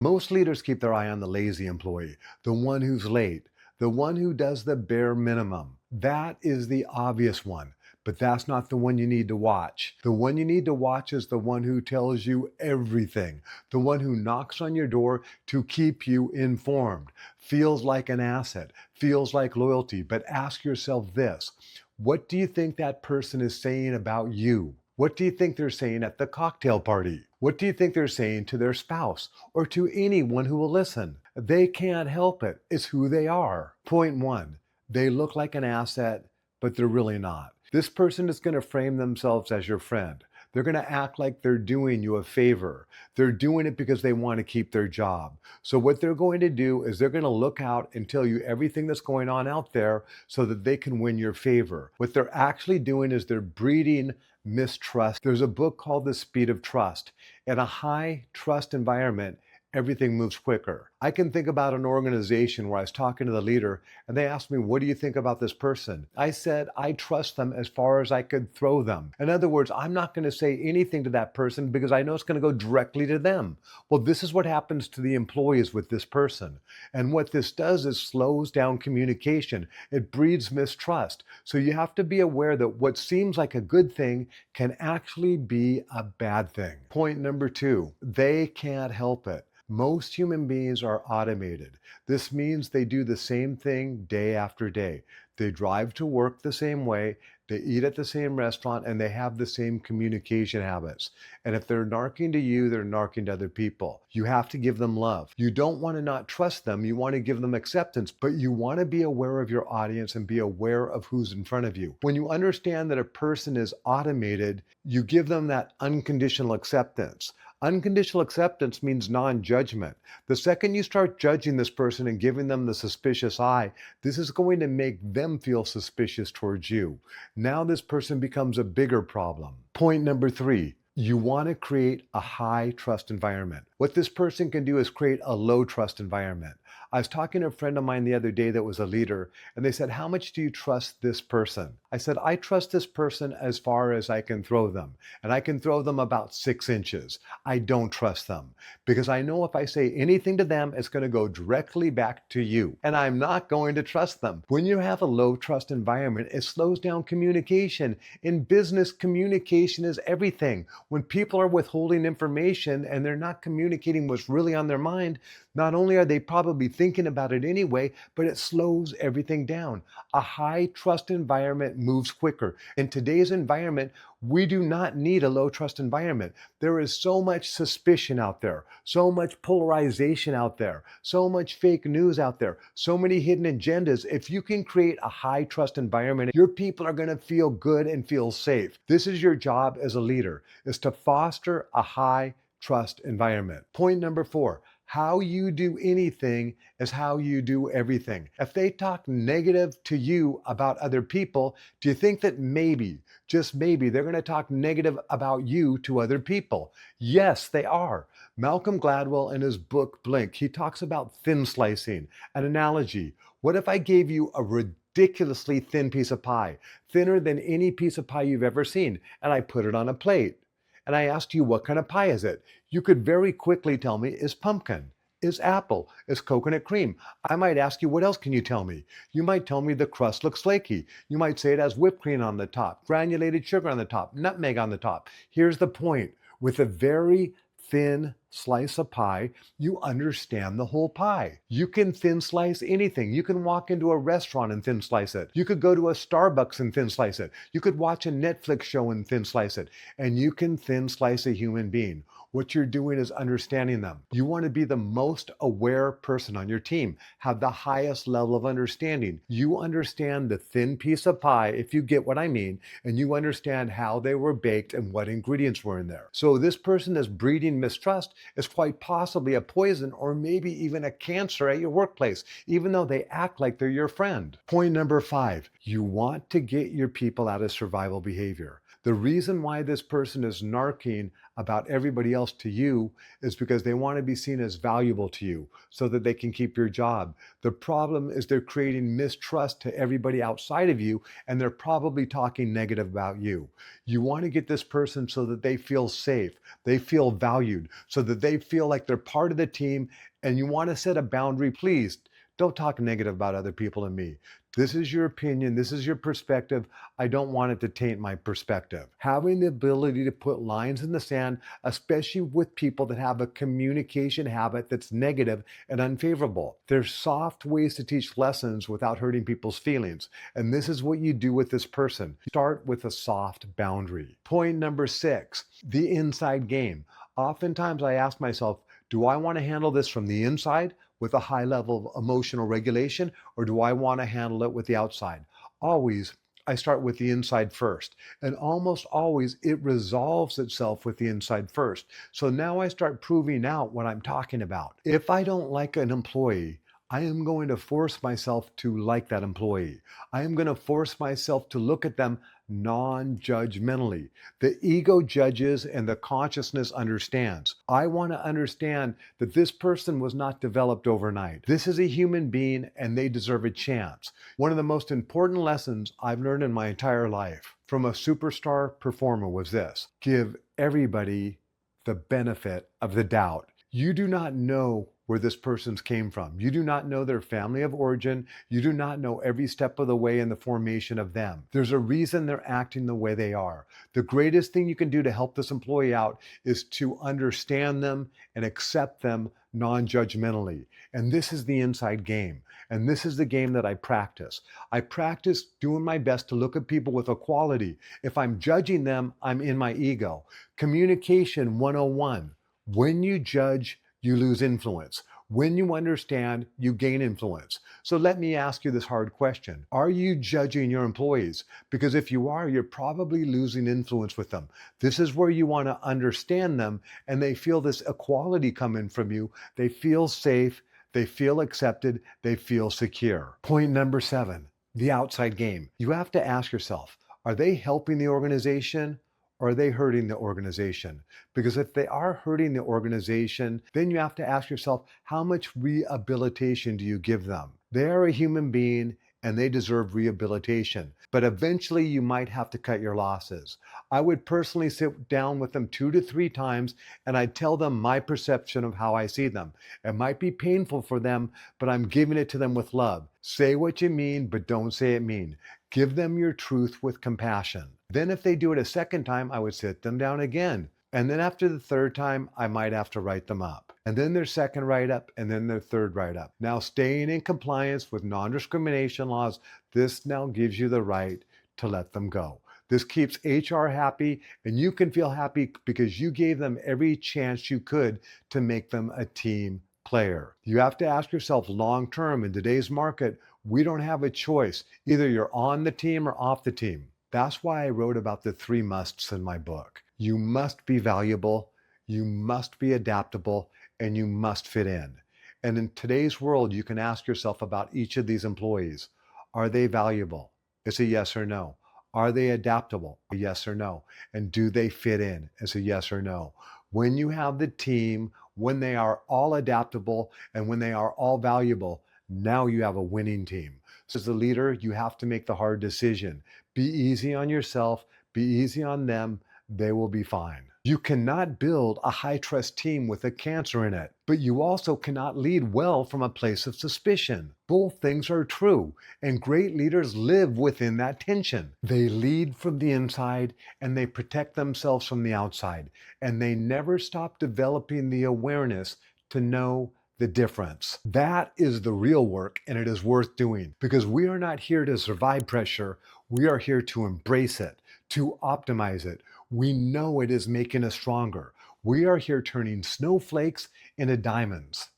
Most leaders keep their eye on the lazy employee, the one who's late, the one who does the bare minimum. That is the obvious one, but that's not the one you need to watch. The one you need to watch is the one who tells you everything, the one who knocks on your door to keep you informed, feels like an asset, feels like loyalty. But ask yourself this: what do you think that person is saying about you? What do you think they're saying at the cocktail party? What do you think they're saying to their spouse or to anyone who will listen? They can't help it. It's who they are. Point one, they look like an asset, but they're really not. This person is going to frame themselves as your friend. They're going to act like they're doing you a favor. They're doing it because they want to keep their job. So what they're going to do is they're going to look out and tell you everything that's going on out there so that they can win your favor. What they're actually doing is they're breeding mistrust. There's a book called The Speed of Trust. In a high trust environment, everything moves quicker. I can think about an organization where I was talking to the leader and they asked me, what do you think about this person? I said, I trust them as far as I could throw them. In other words, I'm not going to say anything to that person because I know it's going to go directly to them. Well, this is what happens to the employees with this person. And what this does is slows down communication. It breeds mistrust. So you have to be aware that what seems like a good thing can actually be a bad thing. Point number two, they can't help it. Most human beings are automated. This means they do the same thing day after day. They drive to work the same way, they eat at the same restaurant, and they have the same communication habits. And if they're narking to you, they're narking to other people. You have to give them love. You don't want to not trust them. You want to give them acceptance, but you want to be aware of your audience and be aware of who's in front of you. When you understand that a person is automated, you give them that unconditional acceptance. Unconditional acceptance means non-judgment. The second you start judging this person and giving them the suspicious eye, this is going to make them feel suspicious towards you. Now this person becomes a bigger problem. Point number three, you want to create a high trust environment. What this person can do is create a low trust environment. I was talking to a friend of mine the other day that was a leader, and they said, how much do you trust this person? I said, I trust this person as far as I can throw them, and I can throw them about 6 inches. I don't trust them because I know if I say anything to them, it's going to go directly back to you, and I'm not going to trust them. When you have a low trust environment, it slows down communication. In business, communication is everything. When people are withholding information and they're not communicating what's really on their mind, not only are they probably thinking about it anyway, but it slows everything down. A high trust environment moves quicker. In today's environment, we do not need a low trust environment. There is so much suspicion out there, so much polarization out there, so much fake news out there, so many hidden agendas. If you can create a high trust environment, your people are going to feel good and feel safe. This is your job as a leader, is to foster a high trust environment. Point number four, how you do anything is how you do everything. If they talk negative to you about other people, do you think that maybe, just maybe, they're going to talk negative about you to other people? Yes, they are. Malcolm Gladwell in his book, Blink, he talks about thin slicing, an analogy. What if I gave you a ridiculously thin piece of pie, thinner than any piece of pie you've ever seen, and I put it on a plate? And I asked you, what kind of pie is it? You could very quickly tell me, is pumpkin, is apple, is coconut cream. I might ask you, what else can you tell me? You might tell me the crust looks flaky. You might say it has whipped cream on the top, granulated sugar on the top, nutmeg on the top. Here's the point. With a very thin slice of pie, you understand the whole pie. You can thin slice anything. You can walk into a restaurant and thin slice it. You could go to a Starbucks and thin slice it. You could watch a Netflix show and thin slice it. And you can thin slice a human being. What you're doing is understanding them. You want to be the most aware person on your team, have the highest level of understanding. You understand the thin piece of pie, if you get what I mean, and you understand how they were baked and what ingredients were in there. So this person that's breeding mistrust is quite possibly a poison or maybe even a cancer at your workplace, even though they act like they're your friend. Point number five, you want to get your people out of survival behavior. The reason why this person is narking about everybody else to you is because they want to be seen as valuable to you so that they can keep your job. The problem is they're creating mistrust to everybody outside of you, and they're probably talking negative about you. You want to get this person so that they feel safe, they feel valued, so that they feel like they're part of the team, and you want to set a boundary. Please don't talk negative about other people and me. This is your opinion. This is your perspective. I don't want it to taint my perspective. Having the ability to put lines in the sand, especially with people that have a communication habit that's negative and unfavorable. There's soft ways to teach lessons without hurting people's feelings. And this is what you do with this person. Start with a soft boundary. Point number 6, the inside game. Oftentimes I ask myself, do I want to handle this from the inside with a high level of emotional regulation, or do I want to handle it with the outside? Always, I start with the inside first, and almost always it resolves itself with the inside first. So now I start proving out what I'm talking about. If I don't like an employee, I am going to force myself to like that employee. I am going to force myself to look at them non-judgmentally. The ego judges and the consciousness understands. I want to understand that this person was not developed overnight. This is a human being and they deserve a chance. One of the most important lessons I've learned in my entire life from a superstar performer was this: give everybody the benefit of the doubt. You do not know where this person's came from. You do not know their family of origin. You do not know every step of the way in the formation of them. There's a reason they're acting the way they are. The greatest thing you can do to help this employee out is to understand them and accept them non-judgmentally. And this is the inside game. And this is the game that I practice. I practice doing my best to look at people with equality. If I'm judging them, I'm in my ego. Communication 101. When you judge, you lose influence. When you understand, you gain influence. So let me ask you this hard question. Are you judging your employees? Because if you are, you're probably losing influence with them. This is where you want to understand them, and they feel this equality coming from you. They feel safe, they feel accepted, they feel secure. Point number 7, the outside game. You have to ask yourself, are they helping the organization? Or are they hurting the organization? Because if they are hurting the organization, then you have to ask yourself, how much rehabilitation do you give them? They are a human being and they deserve rehabilitation. But eventually you might have to cut your losses. I would personally sit down with them 2 to 3 times and I'd tell them my perception of how I see them. It might be painful for them, but I'm giving it to them with love. Say what you mean, but don't say it mean. Give them your truth with compassion. Then if they do it a second time, I would sit them down again. And then after the third time, I might have to write them up. And then their second write-up, and then their third write-up. Now, staying in compliance with non-discrimination laws, this now gives you the right to let them go. This keeps HR happy, and you can feel happy because you gave them every chance you could to make them a team player. You have to ask yourself long-term, in today's market, we don't have a choice. Either you're on the team or off the team. That's why I wrote about the 3 musts in my book. You must be valuable, you must be adaptable, and you must fit in. And in today's world, you can ask yourself about each of these employees. Are they valuable? It's a yes or no. Are they adaptable? A yes or no. And do they fit in? It's a yes or no. When you have the team, when they are all adaptable, and when they are all valuable, now you have a winning team. So as a leader, you have to make the hard decision. Be easy on yourself, be easy on them, they will be fine. You cannot build a high-trust team with a cancer in it, but you also cannot lead well from a place of suspicion. Both things are true, and great leaders live within that tension. They lead from the inside, and they protect themselves from the outside, and they never stop developing the awareness to know the difference. That is the real work, and it is worth doing, because we are not here to survive pressure. We are here to embrace it, to optimize it. We know it is making us stronger. We are here turning snowflakes into diamonds.